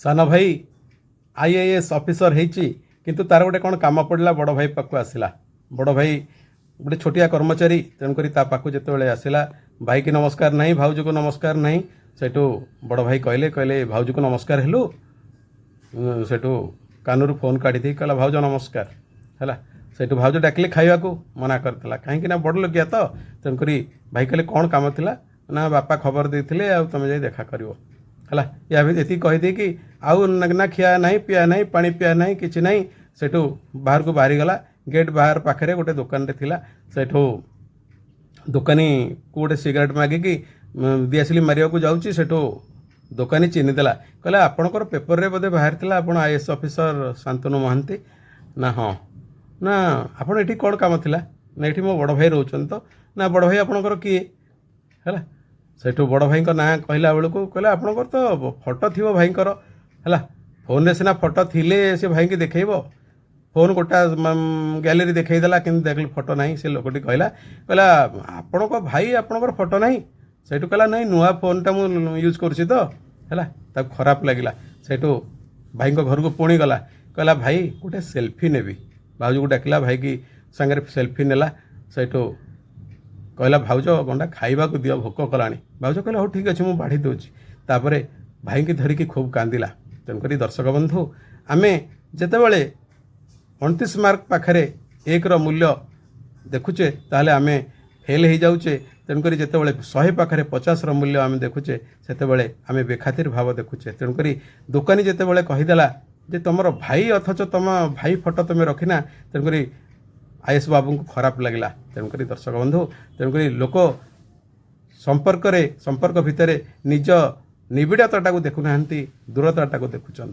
सान भाई IAS officer होती किंतु तार गोटे कौन काम पड़ा बड़ भाई पाक आसला बड़ भाई गोटे छोटिया कर्मचारी तेणुक पाक जो आसला भाई की नमस्कार नहीं भाउज को नमस्कार नहीं सेठू बड़ भाई कहले कहले भाउज को नमस्कार हेलु सेठू कानूर फोन काढ़ी कहला भाउज नमस्कार है सेठू भाउज डाकिले खाइबा को मना करता कहीं बड़ लोकिया तो तेणुक भाई कहले कौन काम थिला ना बापा खबर देते आ तुम जाई देखा कर है या भी ये कहीदे कि आउ ना खिया नहीं पिया नहीं पानी पिया नहीं किसी नहीं सेठू बाहर को बाहरी गला गेट बाहर पाखे गोटे दुकान थिला सेठू दुकानी को गोटे सिगरेट मागिकी दिआसिली मारिया को जाऊँगी सेठू दुकानी चिन्हीदेला कहला आपणकर पेपर रे बोधे बाहर थिला आपण आईएएस ऑफिसर शांतनु महांती ना हाँ ना आपण एठी कौन काम थिला ना एठी मो बड़ भाई रोचन तो ना बड़ भाई आपणकर किए है सेठू बड़ भाई ना कहला बेलू कहला आपणकर तो फोटो थी भाईंकर है फोन रे सिना फोटो थिले से भाई की देखब फोन गोटा गैलेरी देखईदेला कि देख फोटो ना से लोकटी कहला कहला आपण को भाई आपणकर फोटो ना सेठू कहला नहीं नुआ फोनटा मु यूज करुँची तो है खराब लगिला सेठू भाई घर को पुणी गला कहला भाई गोटे सेल्फी नेबी भाउज को डाकिला भाई की सांगे सेल्फी नेला सेठू कहला भाउज गंडा खाइबा को दियो भोक कलानी भाउज कहला हो ठीक अच्छे मुझे बाढ़ी दूची तापर भाई की धरिकी खूब कांदिला तेणुक दर्शक बंधु आमे जेतेबेले 29 मार्क पाखरे एक मूल्य देखुचे ताहले आमे फेल हो जाऊे तेणुक जितेबाला 100 पाखे 50 मूल्य आम देखुचे से आम बेखातिर भाव देखुचे तेणुक दुकानी जितेबाला कहीदेला जे तुम भाई अथच तुम भाई फोटो तुम रखिना तेणुक आईएएस बाबू को खराब लगिला तेणुक दर्शक बंधु तेणुक लोक संपर्क भितर निज निबिड़ताटा को देखुना दूरताटा को देखुं।